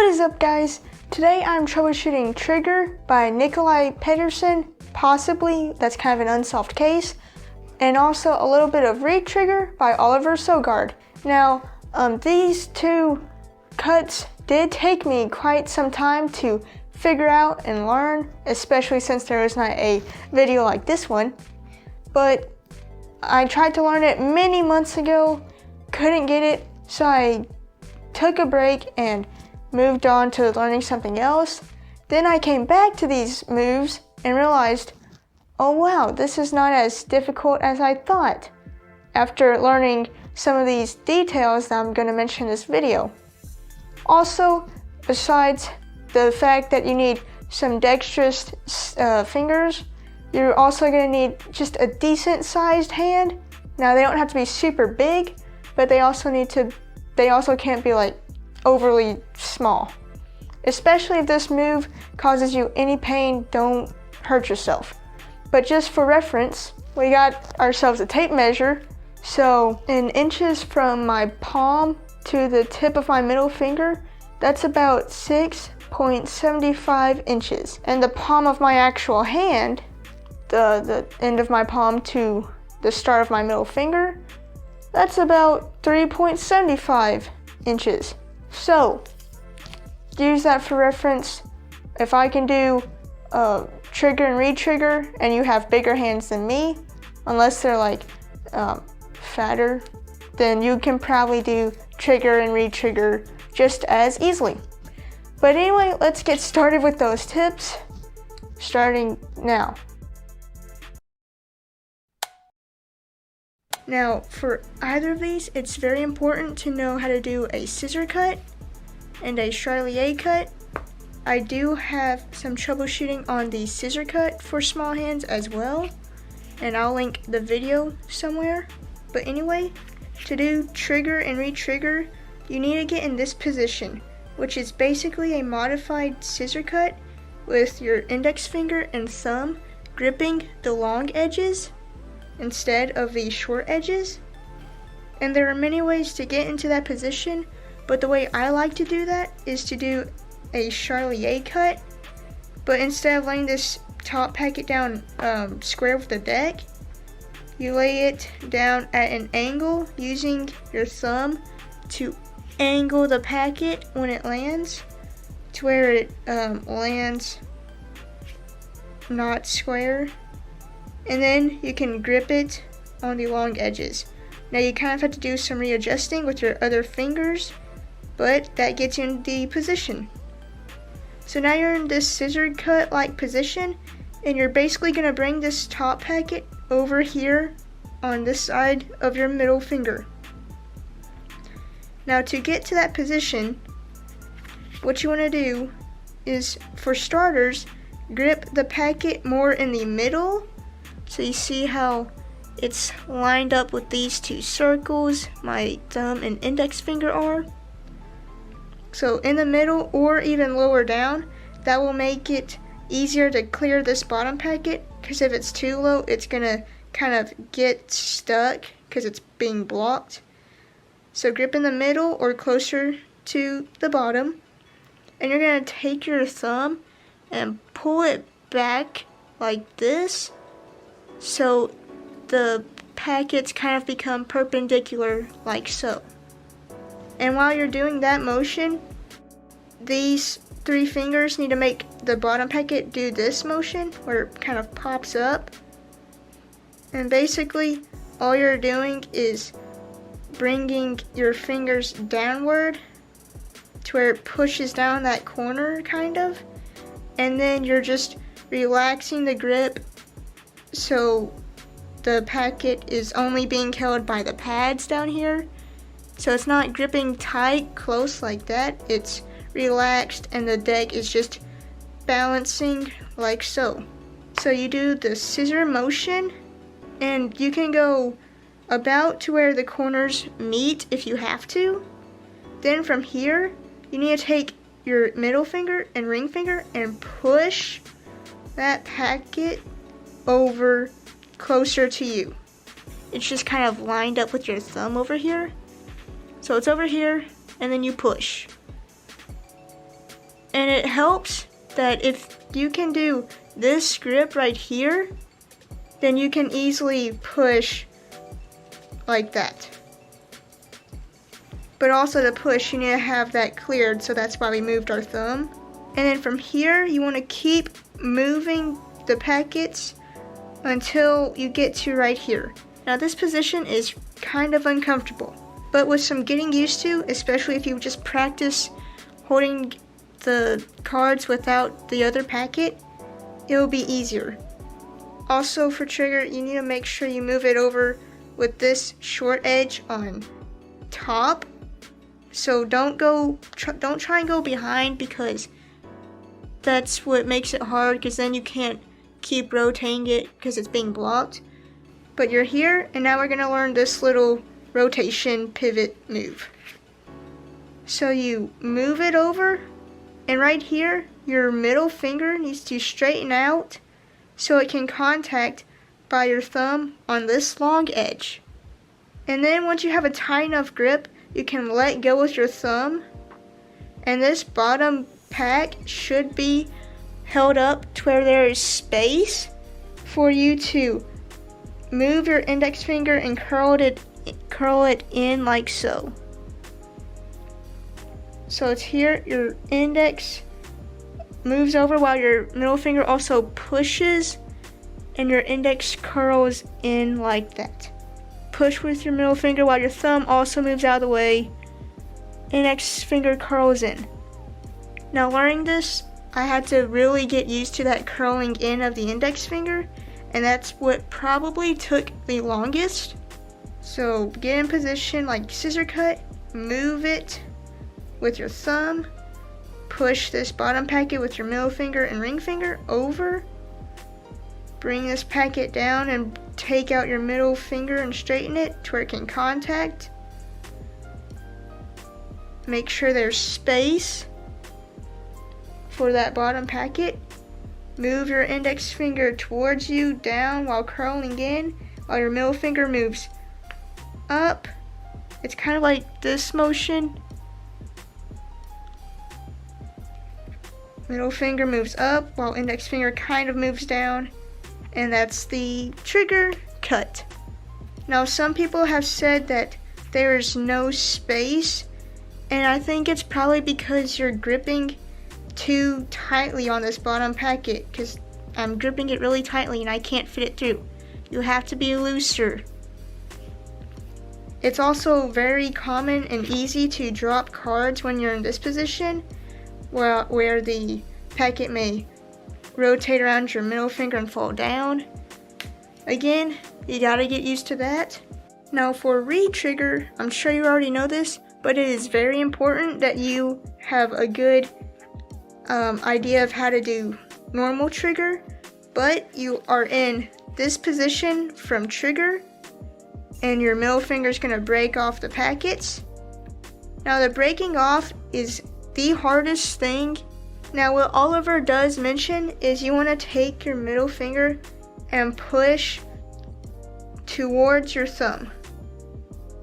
is up, guys? Today I'm troubleshooting Trigger by Nikolai Pedersen, possibly, that's kind of an unsolved case, and also a little bit of Retrigger by Oliver Sogard. Now, these two cuts did take me quite some time to figure out and learn, especially since there was not a video like this one, but I tried to learn it many months ago, couldn't get it, so I took a break and moved on to learning something else. Then I came back to these moves and realized, oh wow, this is not as difficult as I thought after learning some of these details that I'm going to mention in this video. Also, besides the fact that you need some dexterous fingers, you're also going to need just a decent sized hand. Now they don't have to be super big, but they also can't be like overly small. Especially if this move causes you any pain, don't hurt yourself. But just for reference, we got ourselves a tape measure. So in inches from my palm to the tip of my middle finger, that's about 6.75 inches. And the palm of my actual hand, the end of my palm to the start of my middle finger, that's about 3.75 inches. So, use that for reference. If I can do trigger and retrigger and you have bigger hands than me, unless they're like fatter, then you can probably do trigger and retrigger just as easily. But anyway, let's get started with those tips, starting now. Now, for either of these, it's very important to know how to do a scissor cut and a charlier cut. I do have some troubleshooting on the scissor cut for small hands as well, and I'll link the video somewhere. But anyway, to do trigger and retrigger, you need to get in this position, which is basically a modified scissor cut with your index finger and thumb gripping the long edges instead of the short edges. And there are many ways to get into that position, but the way I like to do that is to do a charlier cut, but instead of laying this top packet down square with the deck, you lay it down at an angle using your thumb to angle the packet when it lands to where it lands not square. And then you can grip it on the long edges. Now you kind of have to do some readjusting with your other fingers, but that gets you in the position. So now you're in this scissor cut like position, and you're basically going to bring this top packet over here on this side of your middle finger. Now to get to that position, what you want to do is, for starters, grip the packet more in the middle. So you see how it's lined up with these two circles my thumb and index finger are. So in the middle or even lower down, that will make it easier to clear this bottom packet, because if it's too low, it's gonna kind of get stuck because it's being blocked. So grip in the middle or closer to the bottom, and you're gonna take your thumb and pull it back like this, so the packets kind of become perpendicular like so. And while you're doing that motion, these three fingers need to make the bottom packet do this motion where it kind of pops up. And basically all you're doing is bringing your fingers downward to where it pushes down that corner kind of, and then you're just relaxing the grip so the packet is only being held by the pads down here. So it's not gripping tight close like that, it's relaxed and the deck is just balancing like so. So you do the scissor motion, and you can go about to where the corners meet if you have to. Then from here, you need to take your middle finger and ring finger and push that packet over closer to you. It's just kind of lined up with your thumb over here. So it's over here, and then you push. And it helps that if you can do this grip right here, then you can easily push like that. But also to push, you need to have that cleared, so that's why we moved our thumb. And then from here, you want to keep moving the packets until you get to right here. Now this position is kind of uncomfortable, but with some getting used to, especially if you just practice holding the cards without the other packet, it will be easier. Also for trigger, you need to make sure you move it over with this short edge on top. So don't try and go behind, because that's what makes it hard, because then you can't keep rotating it because it's being blocked. But you're here, and now we're going to learn this little rotation pivot move. So you move it over, and right here your middle finger needs to straighten out so it can contact by your thumb on this long edge. And then once you have a tight enough grip, you can let go with your thumb, and this bottom pack should be held up to where there is space for you to move your index finger and curl it in like so. So it's here, your index moves over while your middle finger also pushes, and your index curls in like that. Push with your middle finger while your thumb also moves out of the way. Index finger curls in. Now learning this, I had to really get used to that curling in of the index finger, and that's what probably took the longest. So get in position like scissor cut, move it with your thumb, push this bottom packet with your middle finger and ring finger over, bring this packet down and take out your middle finger and straighten it to where it can contact. Make sure there's space for that bottom packet. Move your index finger towards you down while curling in, while your middle finger moves up. It's kind of like this motion. Middle finger moves up while index finger kind of moves down. And that's the trigger cut. Now some people have said that there is no space, and I think it's probably because you're gripping too tightly on this bottom packet, because I'm gripping it really tightly and I can't fit it through. You have to be looser. It's also very common and easy to drop cards when you're in this position, where the packet may rotate around your middle finger and fall down. Again, you gotta get used to that. Now for retrigger, I'm sure you already know this, but it is very important that you have a good idea of how to do normal trigger, but you are in this position from trigger, and your middle finger is gonna break off the packets. Now the breaking off is the hardest thing. Now what Oliver does mention is you want to take your middle finger and push towards your thumb.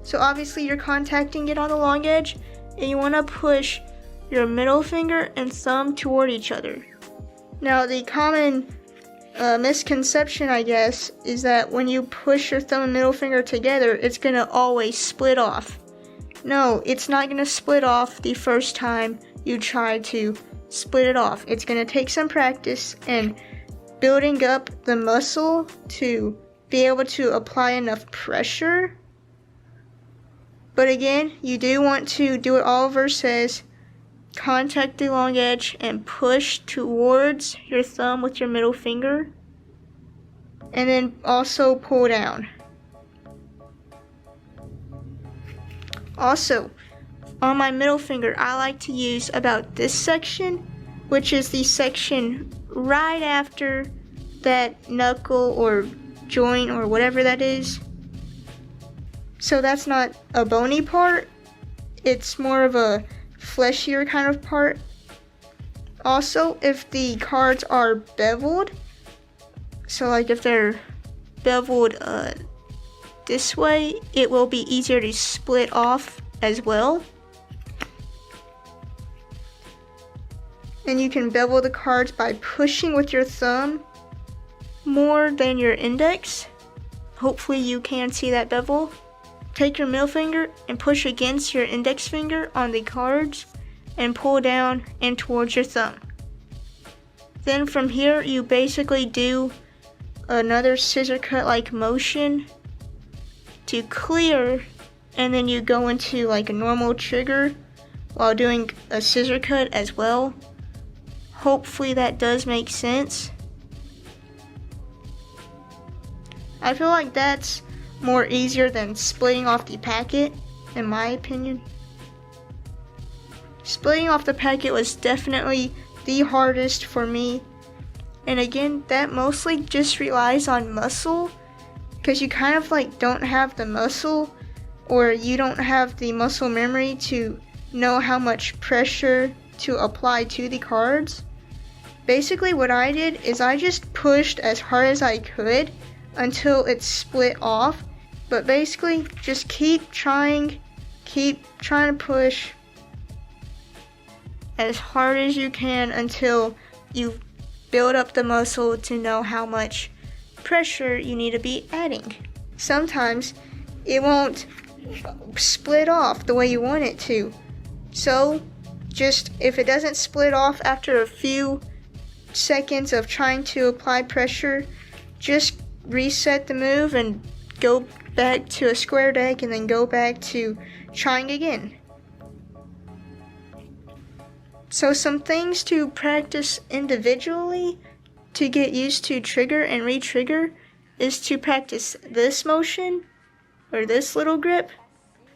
So obviously you're contacting it on the long edge, and you want to push your middle finger and thumb toward each other. Now the common misconception, I guess, is that when you push your thumb and middle finger together, it's going to always split off. No, it's not going to split off the first time you try to split it off. It's going to take some practice and building up the muscle to be able to apply enough pressure. But again, you do want to do what Oliver says, contact the long edge and push towards your thumb with your middle finger, and then also pull down. Also, on my middle finger, I like to use about this section, which is the section right after that knuckle or joint or whatever that is. So that's not a bony part, it's more of a fleshier kind of part. Also, if the cards are beveled, so like if they're beveled this way, it will be easier to split off as well. and you can bevel the cards by pushing with your thumb more than your index. Hopefully you can see that bevel. Take your middle finger and push against your index finger on the cards and pull down and towards your thumb. Then from here you basically do another scissor cut like motion to clear, and then you go into like a normal trigger while doing a scissor cut as well. Hopefully that does make sense. I feel like that's more easier than splitting off the packet, in my opinion. Splitting off the packet was definitely the hardest for me. And again, that mostly just relies on muscle, because you kind of like don't have the muscle, or you don't have the muscle memory to know how much pressure to apply to the cards. Basically what I did is I just pushed as hard as I could until it split off, but basically just keep trying to push as hard as you can until you build up the muscle to know how much pressure you need to be adding. Sometimes it won't split off the way you want it to, so just if it doesn't split off after a few seconds of trying to apply pressure, just reset the move and go back to a square deck and then go back to trying again. So some things to practice individually to get used to trigger and retrigger is to practice this motion or this little grip.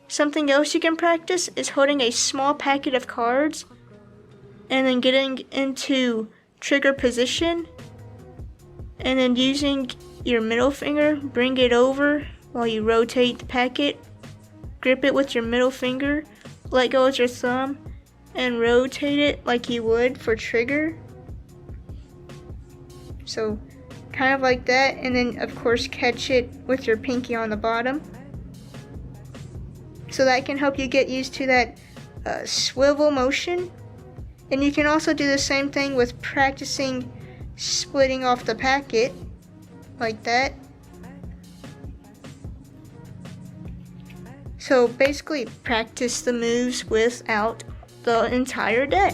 Something else you can practice is holding a small packet of cards and then getting into trigger position and then using your middle finger, bring it over while you rotate the packet, grip it with your middle finger, let go with your thumb, and rotate it like you would for trigger. So kind of like that, and then of course catch it with your pinky on the bottom. So that can help you get used to that swivel motion. And you can also do the same thing with practicing splitting off the packet like that. So basically practice the moves without the entire deck.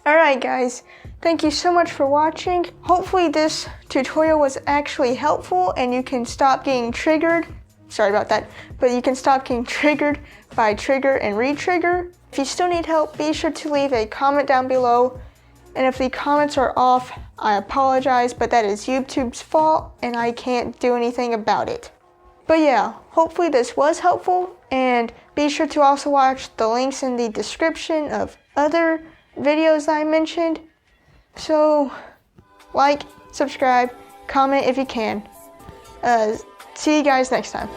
Alright guys, thank you so much for watching. Hopefully this tutorial was actually helpful and you can stop getting triggered. Sorry about that, but you can stop getting triggered by trigger and retrigger. If you still need help, be sure to leave a comment down below. And if the comments are off, I apologize, but that is YouTube's fault and I can't do anything about it. But yeah, hopefully this was helpful, and be sure to also watch the links in the description of other videos I mentioned. So like, subscribe, comment if you can. See you guys next time.